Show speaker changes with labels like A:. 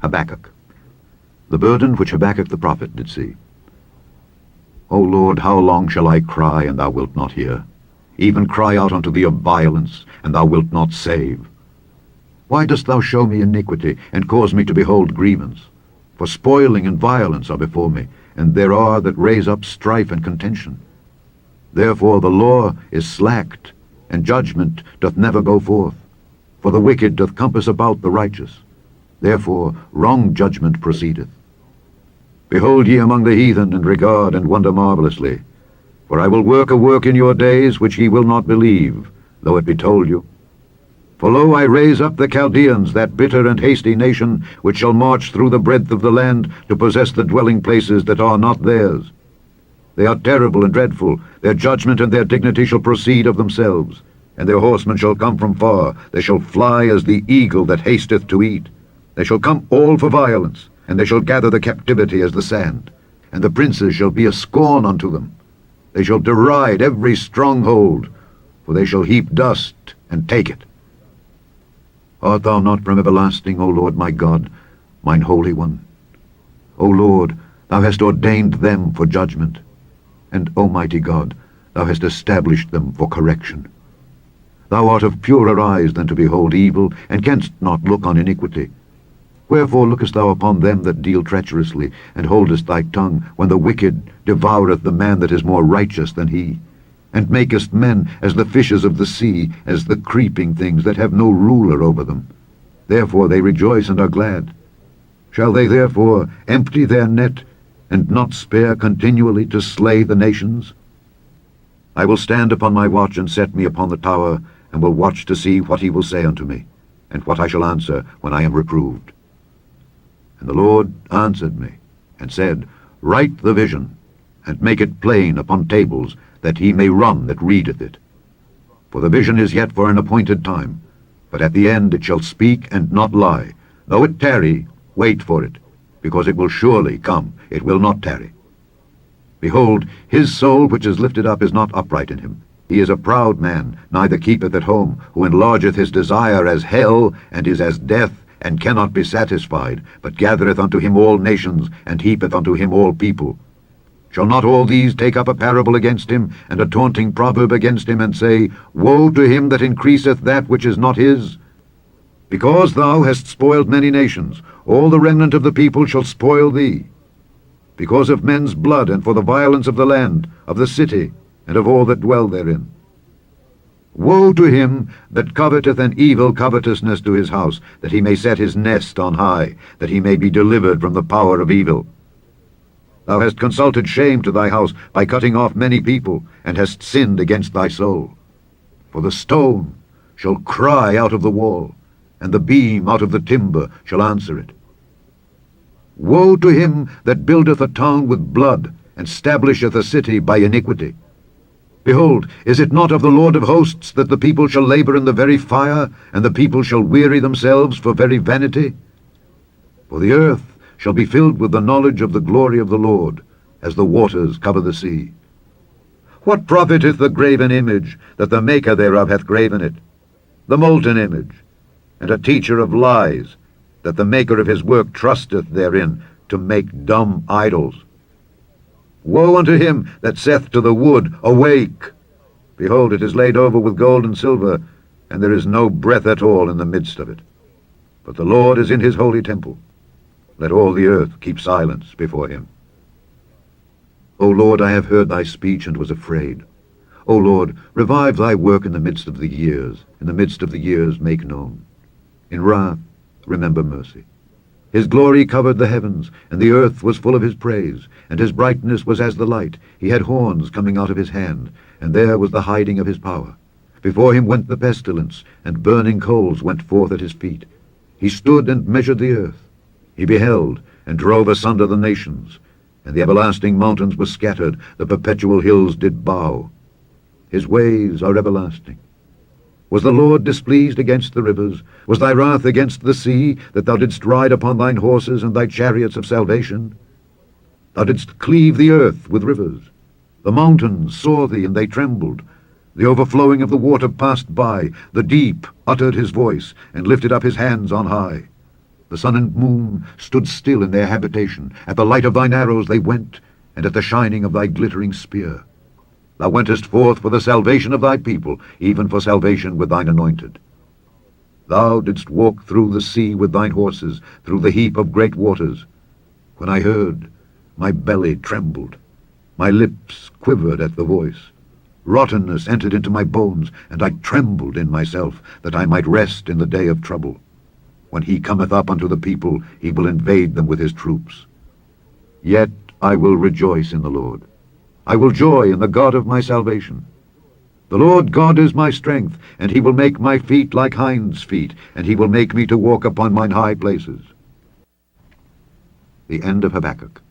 A: Habakkuk. The burden which Habakkuk the prophet did see. O Lord, how long shall I cry, and thou wilt not hear? Even cry out unto thee of violence, and thou wilt not save. Why dost thou show me iniquity, and cause me to behold grievance? For spoiling and violence are before me, and there are that raise up strife and contention. Therefore the law is slacked, and judgment doth never go forth. For the wicked doth compass about the righteous. Therefore wrong judgment proceedeth. Behold ye among the heathen, and regard and wonder marvelously. For I will work a work in your days which ye will not believe, though it be told you. For lo, I raise up the Chaldeans, that bitter and hasty nation, which shall march through the breadth of the land, to possess the dwelling places that are not theirs. They are terrible and dreadful. Their judgment and their dignity shall proceed of themselves. And their horsemen shall come from far. They shall fly as the eagle that hasteth to eat. They shall come all for violence, and they shall gather the captivity as the sand. And the princes shall be a scorn unto them. They shall deride every stronghold, for they shall heap dust and take it. Art thou not from everlasting, O Lord my God, mine Holy One? O Lord, thou hast ordained them for judgment, and, O mighty God, thou hast established them for correction. Thou art of purer eyes than to behold evil, and canst not look on iniquity. Wherefore lookest thou upon them that deal treacherously, and holdest thy tongue, when the wicked devoureth the man that is more righteous than he, and makest men as the fishes of the sea, as the creeping things that have no ruler over them? Therefore they rejoice and are glad. Shall they therefore empty their net, and not spare continually to slay the nations? I will stand upon my watch, and set me upon the tower, and will watch to see what he will say unto me, and what I shall answer when I am reproved. And the Lord answered me, and said, Write the vision, and make it plain upon tables, that he may run that readeth it. For the vision is yet for an appointed time, but at the end it shall speak and not lie. Though it tarry, wait for it, because it will surely come, it will not tarry. Behold, his soul which is lifted up is not upright in him. He is a proud man, neither keepeth at home, who enlargeth his desire as hell, and is as death, and cannot be satisfied, but gathereth unto him all nations, and heapeth unto him all people. Shall not all these take up a parable against him, and a taunting proverb against him, and say, Woe to him that increaseth that which is not his? Because thou hast spoiled many nations, all the remnant of the people shall spoil thee. Because of men's blood, and for the violence of the land, of the city, and of all that dwell therein. Woe to him that coveteth an evil covetousness to his house, that he may set his nest on high, that he may be delivered from the power of evil. Thou hast consulted shame to thy house by cutting off many people, and hast sinned against thy soul. For the stone shall cry out of the wall, and the beam out of the timber shall answer it. Woe to him that buildeth a town with blood, and stablisheth a city by iniquity. Behold, is it not of the Lord of hosts that the people shall labor in the very fire, and the people shall weary themselves for very vanity? For the earth shall be filled with the knowledge of the glory of the Lord, as the waters cover the sea. What profiteth the graven image, that the maker thereof hath graven it? The molten image, and a teacher of lies, that the maker of his work trusteth therein, to make dumb idols. Woe unto him that saith to the wood, Awake! Behold, it is laid over with gold and silver, and there is no breath at all in the midst of it. But the Lord is in his holy temple. Let all the earth keep silence before him. O Lord, I have heard thy speech, and was afraid. O Lord, revive thy work in the midst of the years. In the midst of the years make known. In wrath remember mercy. His glory covered the heavens, and the earth was full of his praise, and his brightness was as the light. He had horns coming out of his hand, and there was the hiding of his power. Before him went the pestilence, and burning coals went forth at his feet. He stood and measured the earth. He beheld, and drove asunder the nations, and the everlasting mountains were scattered, the perpetual hills did bow. His ways are everlasting. Was the Lord displeased against the rivers? Was thy wrath against the sea, that thou didst ride upon thine horses and thy chariots of salvation? Thou didst cleave the earth with rivers. The mountains saw thee, and they trembled. The overflowing of the water passed by. The deep uttered his voice, and lifted up his hands on high. The sun and moon stood still in their habitation. At the light of thine arrows they went, and at the shining of thy glittering spear. Thou wentest forth for the salvation of thy people, even for salvation with thine anointed. Thou didst walk through the sea with thine horses, through the heap of great waters. When I heard, my belly trembled. My lips quivered at the voice. Rottenness entered into my bones, and I trembled in myself, that I might rest in the day of trouble. When he cometh up unto the people, he will invade them with his troops. Yet I will rejoice in the Lord. I will joy in the God of my salvation. The Lord God is my strength, and he will make my feet like hinds' feet, and he will make me to walk upon mine high places. The end of Habakkuk.